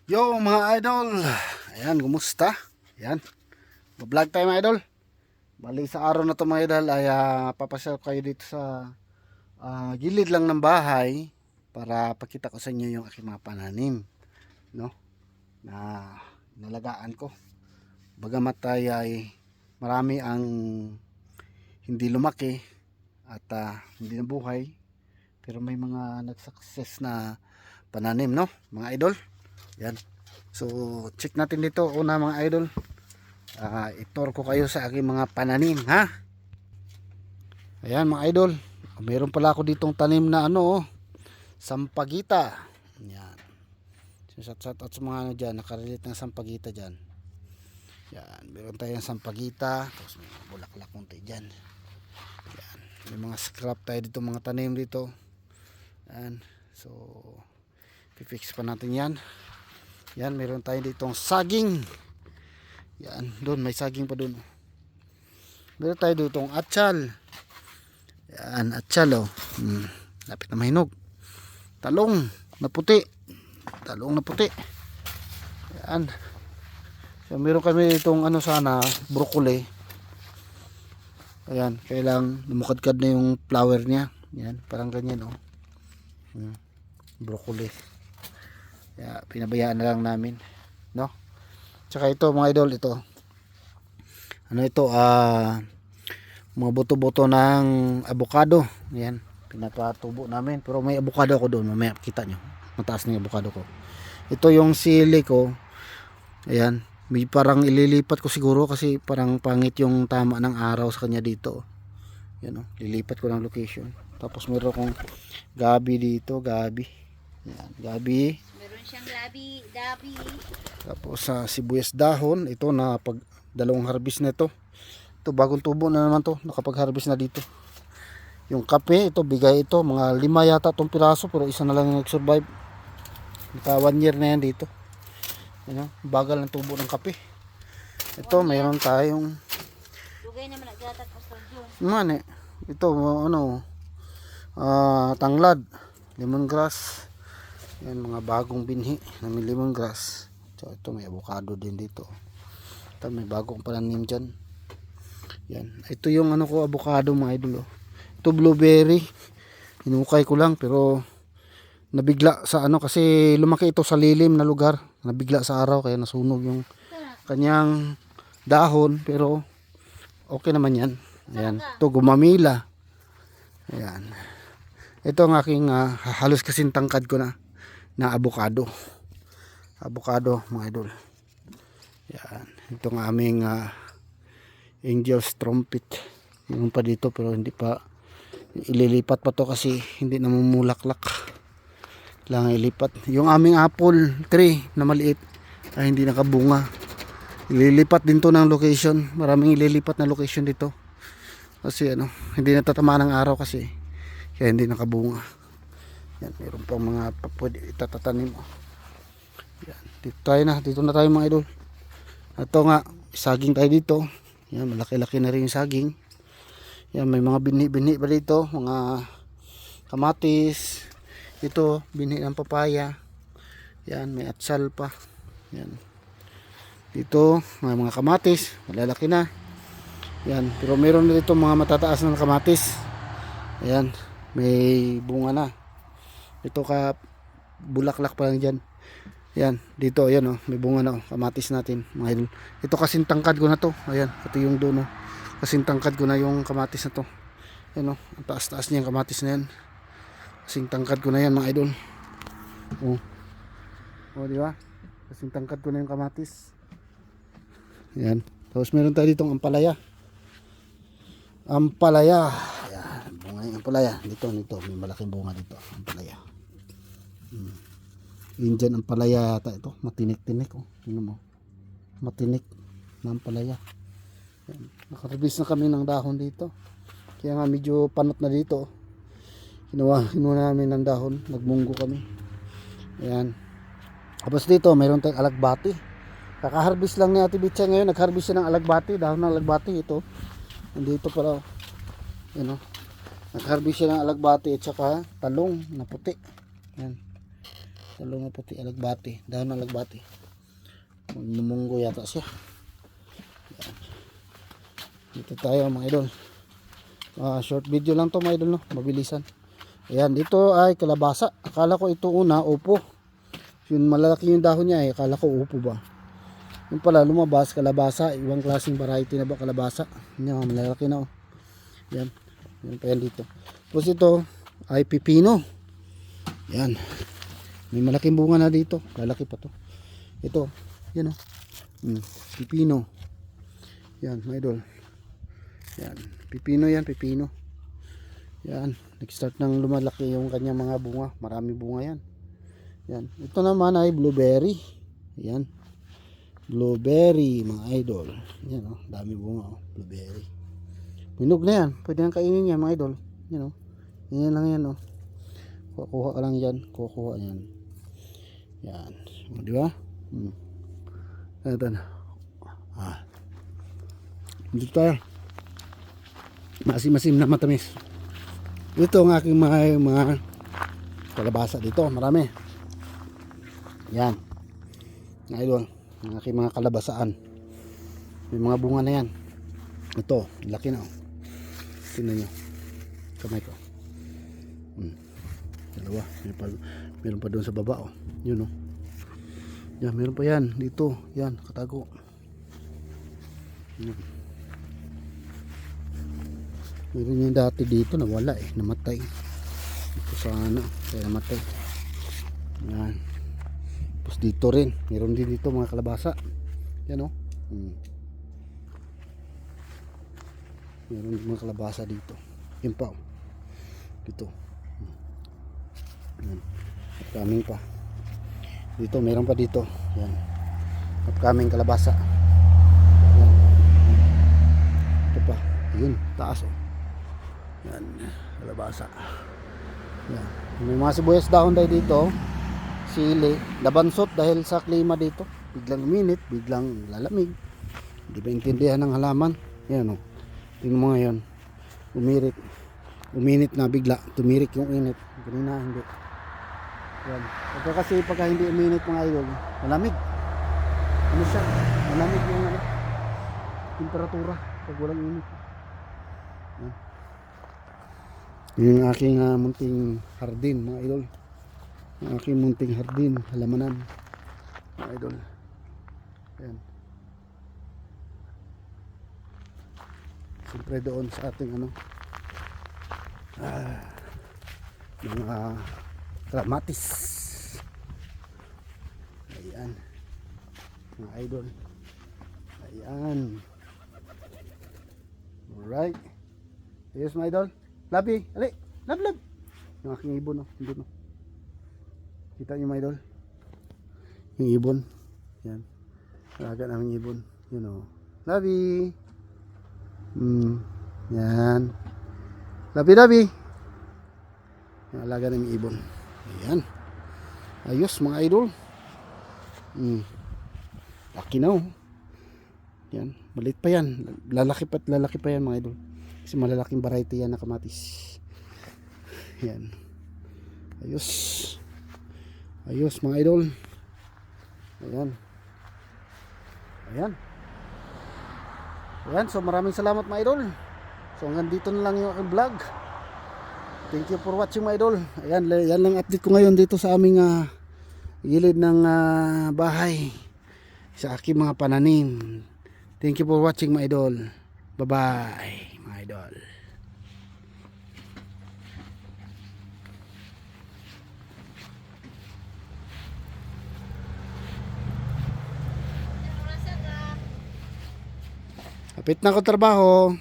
Yo mga idol, ayan, kumusta? Ayan, vlog tayo mga idol. Bali sa araw na to mga idol ay papasyal kayo dito sa gilid lang ng bahay para pakita ko sa inyo yung aking mga pananim, no? Na nalagaan ko. Bagamat ay marami ang hindi lumaki at hindi nabuhay, pero may mga nag-success na pananim, no mga idol? Yan. So, check natin dito una mga idol. Itor ko kayo sa aking mga pananim, ha? Ayan mga idol. Meron pala ako ditong tanim na sampagita. Yan. Shout out sa mga dyan, nakarelate ng sampagita dyan. Yan. Meron tayong sampagita. Tapos may mga bulaklak konti dyan. Yan. May mga scrap tayo dito, mga tanim dito. Yan. So, fix pa natin yan. Yan, meron tayo ditong saging. Yan, doon may saging pa doon. Meron tayo ditong atsal. Yan, atsal lapit na mahinog. Talong na puti. Talong na puti. Yan. So, meron kami ditong broccoli. Ayan, kailang lumukadkad na yung flower niya. Yan, parang ganyan broccoli. Kaya pinabayaan na lang namin, no? Tsaka ito mga idol, ito mga buto-buto ng avocado. Yan, pinapatubo namin, pero may avocado ako doon, mamaya kita nyo, mataas na yung avocado ko. Ito yung sili ko. Ayan, may parang ililipat ko siguro kasi parang pangit yung tama ng araw sa kanya dito. Yan lilipat ko ng location. Tapos meron akong gabi dito, gabi. Yan, gabi. Siyang dabi. Tapos sa sibuyas dahon, ito na pag dalawang harvest na ito. Ito bagong tubo na naman to, nakapag-harvest na dito. Yung kape, ito bigay ito, mga 5 yata itong piraso, pero isa na lang yung nag-survive. Naka 1 year na yan dito. Yan, bagal ng tubo ng kape. Ito, mayroon tayong Dugay naman nagdatat pa sa June. man ito, tanglad, lemongrass. Yan, mga bagong binhi na may lemongrass. So, ito may avocado din dito. Ito may bagong pananim dyan. Yan, ito yung ko avocado mga idol. Ito blueberry, hinukay ko lang pero nabigla sa kasi lumaki ito sa lilim na lugar. Nabigla sa araw kaya nasunog yung kanyang dahon, pero okay naman yan. Ayan, ito gumamila. Ayan, ito ang aking halos kasing tangkad ko na avocado mga idol. Yan, itong aming angel's trumpet, yung pa dito pero hindi pa, ililipat pa to kasi hindi namumulaklak, lang ilipat. Yung aming apple tree na maliit ay hindi nakabunga, ililipat din to ng location. Maraming ililipat na location dito kasi hindi natatamaan ng araw kasi kaya hindi nakabunga. Yan, meron pang mga pwede itatatanim. Yan, dito na tayo mga idol. Ito nga, saging tayo dito. Yan, malaki-laki na rin yung saging. Yan, may mga binhi-binhi pa dito, mga kamatis. Ito, binhi ng papaya. Yan, may atsal pa. Yan. Dito, may mga kamatis, malalaki na. Yan, pero meron na dito mga matataas na kamatis. Ayan, may bunga na. Ito bulaklak pa lang dyan. Yan, dito, ayan may bunga na kamatis natin mga idol. Ito kasing tangkad ko na to. Ayan, ito yung doon kasing tangkad ko na yung kamatis na to. Ayan ang taas-taas niya yung kamatis na yan. Kasing tangkad ko na yan mga idol. Di ba? Kasing tangkad ko na yung kamatis. Ayan. Tapos meron tayo ditong ampalaya. Ampalaya. Ayan, bunga yung ampalaya. Dito, may malaking bunga dito. Ampalaya. Indian ang palaya yata ito, matinik-tinik matinik na ang palaya. Nakarelease na kami ng dahon dito, kaya nga medyo panot na dito. Kinuha namin ng dahon, nagmunggo kami. Ayan, tapos dito mayroon tayong alagbati. Kaka-harvest lang ni Ate Bitcha ngayon, nag-harvest siya ng alagbati, dahon ng alagbati. Ito nandito pala nag-harvest siya ng alagbati at saka talong na puti. Yan. Talong na puti, alagbati. Dahon ng alagbati. Magmumunggo yata siya. Yan. Dito tayo mga idol. Short video lang to mga idol, no? Mabilisan. Ayan, dito ay kalabasa. Akala ko ito una, upo. Yun malalaki yung dahon niya eh. Akala ko upo ba. Yung pala lumabas, kalabasa. Ibang klaseng variety na ba kalabasa. Yan, malalaki na oh. Yan. Yan pa yan dito. Tapos ito ay pipino. Yan. May malaking bunga na dito. Lalaki pa to. Ito. Yan oh. Pipino. Yan, mga idol. Yan. Pipino yan, pipino. Yan. Nag-start ng lumalaki yung kanyang mga bunga. Marami bunga yan. Yan. Ito naman ay blueberry. Yan. Blueberry, mga idol. Yan oh. Dami bunga oh. Blueberry. Pinog na yan. Pwede nang kainin yan, mga idol. Yan oh. Yan lang yan oh. Kukuha ka lang yan. Kukuha yan. Yan. O, di ba? Ito na. Dito tayo. Masim-masim na matamis. Ito ang aking mga kalabasa dito. Marami. Yan. Mga idol. Ang aking mga kalabasaan. May mga bunga na yan. Ito. Laki na oh. Tingnan nyo. Kamay ko. Dalawa. Meron pa doon sa baba oh. Yun oh. Yan, meron pa yan. Dito. Yan. Katago. Yan. Meron yung dati dito. Nawala eh. Namatay. Ito sana. Kaya namatay. Yan. Tapos dito rin. Meron din dito mga kalabasa. Yan oh. Meron mga kalabasa dito. Yan pa oh. Dito. Yan. Upcoming pa. Dito meron pa dito. Yan. Upcoming kalabasa. Yan. Ito pa. Yun. Taas oh. Yan. Kalabasa. Yan. May mga sibuyas dahon tayo dito. Sili. Labansot dahil sa klima dito. Biglang uminit. Biglang lalamig. Hindi ba intindihan ng halaman? Yan oh. Tingnan mo ngayon. Uminit na bigla. Tumirik yung init. Ganina hindi. Yan. Kasi pagka hindi uminit mga idol, malamig. Ano siya? Malamig yung temperatura pag walang init. Yan. Yung aking munting hardin mga idol. Yung aking munting hardin, halamanan mga idol. Yan. Siyempre doon sa ating mga dramatis. Ayan mga idol. Ayan. Alright. Yes mga idol. Labi. Ali. Lab. Yung aking ibon oh. Ibon oh. Kita nyo mga idol. Yung ibon. Yan. Alaga namin ibon. Yun oh. Labi. Yan. Labi. Yung alaga namin ibon. Ayan. Ayos mga idol. Laki na oh. Yan. Maliit pa yan. Lalaki pa yan mga idol. Kasi malalaking variety yan na kamatis. Yan. Ayos. Ayos mga idol. Ayan. Ayan. Ayan. So maraming salamat mga idol. So hanggang dito na lang yung aking vlog. Thank you for watching mga idol. Ayan, yan lang update ko ngayon dito sa aming gilid ng bahay sa aking mga pananim. Thank you for watching mga idol. Bye bye mga idol. Kapit na ko trabaho.